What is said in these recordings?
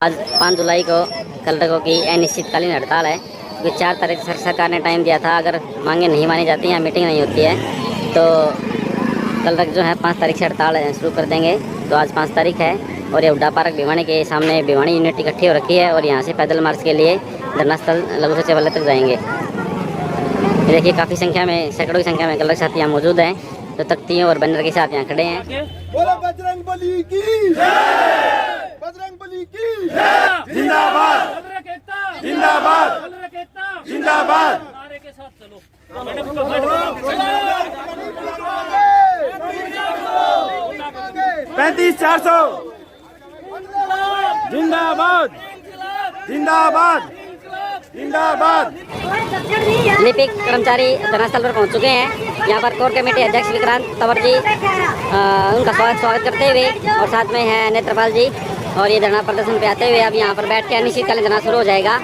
आज 5 जुलाई को कलरकों की अनिश्चितकालीन हड़ताल है, क्योंकि 4 तारीख सरकार ने टाइम दिया था। अगर मांगे नहीं मानी जाती या मीटिंग नहीं होती है तो कलरक जो है 5 तारीख से हड़ताल शुरू कर देंगे। तो आज 5 तारीख है और ये हुड्डा पार्क भिवानी के सामने भिवानी यूनिट इकट्ठी हो रखी है और यहाँ से पैदल मार्च के लिए धरना स्थल लघु सचिवालय तक जाएंगे। देखिए काफ़ी संख्या में, सैकड़ों की संख्या में कलरक साथी यहाँ मौजूद हैं, तो तख्तियों और बैनर के साथ यहाँ खड़े हैं। बजरंग बली की जय, बजरंग बली की जय, जिंदाबाद जिंदाबाद जिंदाबाद, नारे के साथ चलो। 35-400 जिंदाबाद जिंदाबाद जिंदाबाद। लिपिक कर्मचारी धरनास्थल पर पहुंच चुके हैं। यहाँ पर कोर कमेटी अध्यक्ष विक्रांत तंवर जी उनका स्वागत करते हुए और साथ में है नेत्रपाल जी, और ये धरना प्रदर्शन पे आते हुए अब यहाँ पर बैठ के अनिश्चितकालीन धरना शुरू हो जाएगा।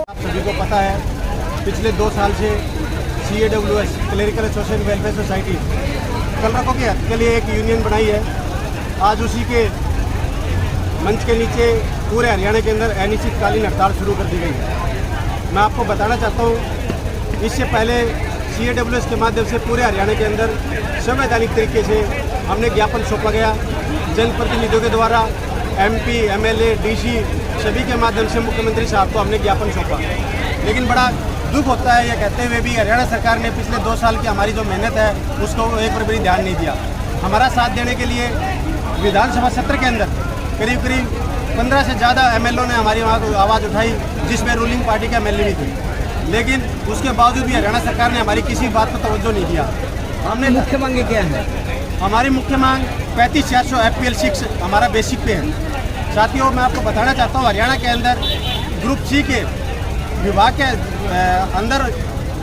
आप सभी को पता है, पिछले 2 साल से CAWS clerical association welfare society कलरकों के हक के लिए एक यूनियन बनाई है। आज उसी के मंच के नीचे पूरे हरियाणा के अंदर अनिश्चितकालीन हड़ताल शुरू कर दी गई है। मैं आपको बताना चाहता हूँ, इससे पहले CAWS के माध्यम से पूरे हरियाणा के अंदर संवैधानिक तरीके से हमने ज्ञापन सौंपा गया। जनप्रतिनिधियों के द्वारा MP, MLA, DC सभी के माध्यम से मुख्यमंत्री साहब को हमने ज्ञापन सौंपा। लेकिन बड़ा दुख होता है यह कहते हुए भी हरियाणा सरकार ने पिछले 2 साल की हमारी जो मेहनत है उसको एक बार भी ध्यान नहीं दिया। हमारा साथ देने के लिए विधानसभा सत्र के अंदर करीब 15 से ज़्यादा MLO ने हमारी वहाँ को आवाज़ उठाई, जिसमें रूलिंग पार्टी का MLA भी थी। लेकिन उसके बावजूद भी हरियाणा सरकार ने हमारी किसी बात पर तवज्जो नहीं किया। हमने मुख्य मांगे क्या है? हमारी मुख्य मांग 35-400 FPL 6 हमारा बेसिक पे है। साथियों, मैं आपको बताना चाहता हूँ, हरियाणा के अंदर ग्रुप C के विभाग के अंदर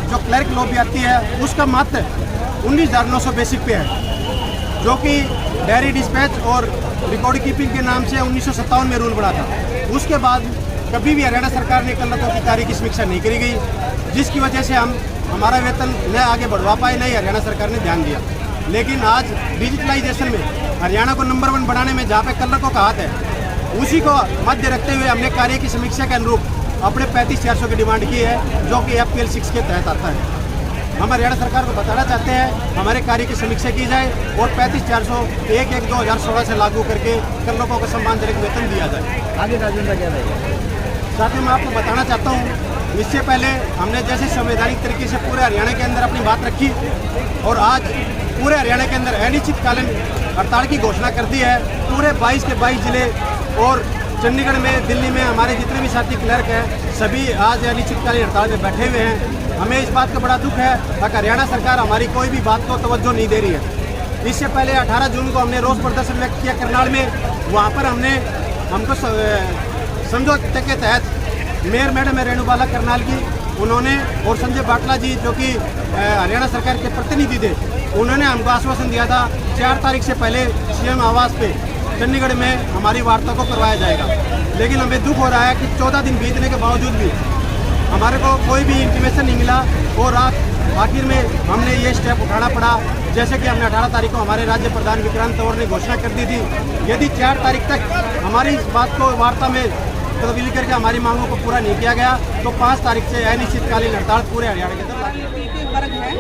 जो क्लर्क लॉबी आती है उसका मात्र 19,900 बेसिक पे है, जो कि डायरी डिस्पैच और रिकॉर्ड कीपिंग के नाम से 1957 में रूल बना था। उसके बाद कभी भी हरियाणा सरकार ने कलरकों की कार्य की समीक्षा नहीं करी गई, जिसकी वजह से हमारा वेतन न आगे बढ़वा पाए, नहीं हरियाणा सरकार ने ध्यान दिया। लेकिन आज डिजिटलाइजेशन में हरियाणा को नंबर 1 बनाने में जहाँ पे कलरकों का हाथ है, उसी को मध्य रखते हुए हमने कार्य की समीक्षा के अनुरूप अपने 35-400 की डिमांड की है, जो कि FPL 6 के तहत आता है। हम हरियाणा सरकार को बताना चाहते हैं हमारे कार्य की समीक्षा की जाए और 35-400 1/1/2016 से लागू करके कलरकों को सम्मानजनक वेतन दिया जाए। आगे राजेंद्र क्या रहेगा? साथ ही मैं आपको बताना चाहता हूँ, इससे पहले हमने जैसे संवैधानिक तरीके से पूरे हरियाणा के अंदर अपनी बात रखी और आज पूरे हरियाणा के अंदर अनिश्चितकालीन हड़ताल की घोषणा कर दी है। पूरे 22 के 22 जिले और चंडीगढ़ में, दिल्ली में हमारे जितने भी साथी क्लर्क हैं सभी आज अनिश्चितकालीन हड़ताल में बैठे हुए हैं। हमें इस बात का बड़ा दुख है कि हरियाणा सरकार हमारी कोई भी बात को तवज्जो नहीं दे रही है। इससे पहले 18 जून को हमने रोष प्रदर्शन व्यक्त किया करनाल में। वहाँ पर हमको समझौते के तहत मेयर मैडम है रेणुबाला करनाल की, उन्होंने और संजय बाटला जी जो कि हरियाणा सरकार के प्रतिनिधि थे, उन्होंने हमको आश्वासन दिया था 4 तारीख से पहले CM आवास पे चंडीगढ़ में हमारी वार्ता को करवाया जाएगा। लेकिन हमें दुख हो रहा है कि 14 दिन बीतने के बावजूद भी हमारे को कोई भी इंटीमेशन नहीं मिला और आखिर में हमने ये स्टेप उठाना पड़ा। जैसे कि हमने 18 तारीख को हमारे राज्य प्रधान विक्रांत तंवर ने घोषणा कर दी थी, यदि 4 तारीख तक हमारी इस बात को वार्ता में तब्दील करके हमारी मांगों को पूरा नहीं किया गया तो 5 तारीख से अनिश्चितकालीन हड़ताल पूरे हरियाणा के अंदर वर्ग है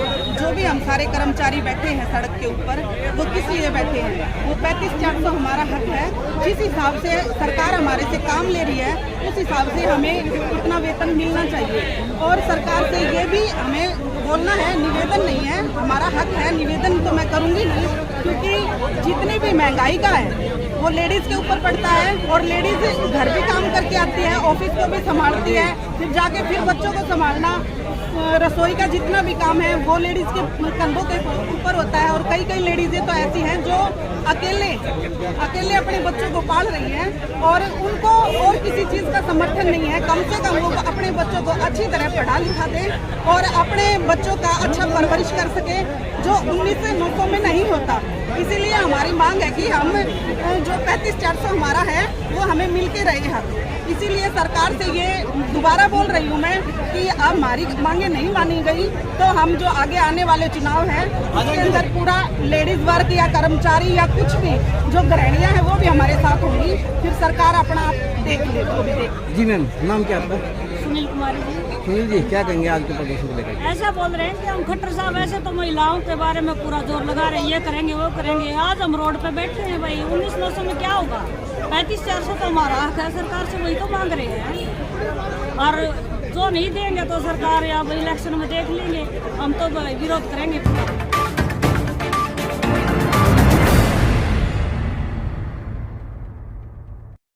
जो भी हम सारे कर्मचारी बैठे हैं सड़क के ऊपर, वो किस लिए बैठे हैं? वो 35-400 हमारा हक है। जिस हिसाब से सरकार हमारे से काम ले रही है, उस हिसाब से हमें उतना वेतन मिलना चाहिए। और सरकार से ये भी हमें बोलना है, निवेदन नहीं है, हमारा हक है, निवेदन तो मैं करूँगी नहीं, क्योंकि जितनी भी महंगाई का है वो लेडीज़ के ऊपर पड़ता है। और लेडीज़ घर भी काम करके आती है, ऑफिस को भी संभालती है, फिर जाके फिर बच्चों को संभालना, रसोई का जितना भी काम है वो लेडीज़ के कंधों के ऊपर होता है। और कई लेडीज़ें तो ऐसी हैं जो अकेले अपने बच्चों को पाल रही हैं और उनको और किसी चीज़ का समर्थन नहीं है। कम से कम वो अपने बच्चों को अच्छी तरह पढ़ा लिखा दें और अपने बच्चों का अच्छा परवरिश कर सके, जो 1900 में नहीं होता। इसीलिए हमारी मांग है कि हम जो 35-400 हमारा है वो हमें मिल के रहे हक। इसीलिए सरकार से ये दोबारा बोल रही हूँ मैं कि अब हमारी मांगे नहीं मानी गई तो हम जो आगे आने वाले चुनाव हैं उसके अंदर पूरा लेडीज वर्ग या कर्मचारी या कुछ भी जो गृहिणियाँ हैं वो भी हमारे साथ होंगी। फिर सरकार अपना आप देख ले, वो भी देख। जी मैम, नाम क्या आपका? सुनील कुमारी जी। सुनील जी, क्या कहेंगे आज के प्रदर्शन को लेकर? ऐसा बोल रहे हैं कि हम खट्टर साहब ऐसे तो महिलाओं के बारे में पूरा जोर लगा रहे हैं, ये करेंगे वो करेंगे। आज हम रोड पे बैठे हैं भाई, 1900 में क्या होगा? 35-400 तो हमारा हक है, सरकार से वही तो मांग रहे हैं। और जो नहीं देंगे तो सरकार या इलेक्शन में देख लेंगे, हम तो विरोध करेंगे पूरा।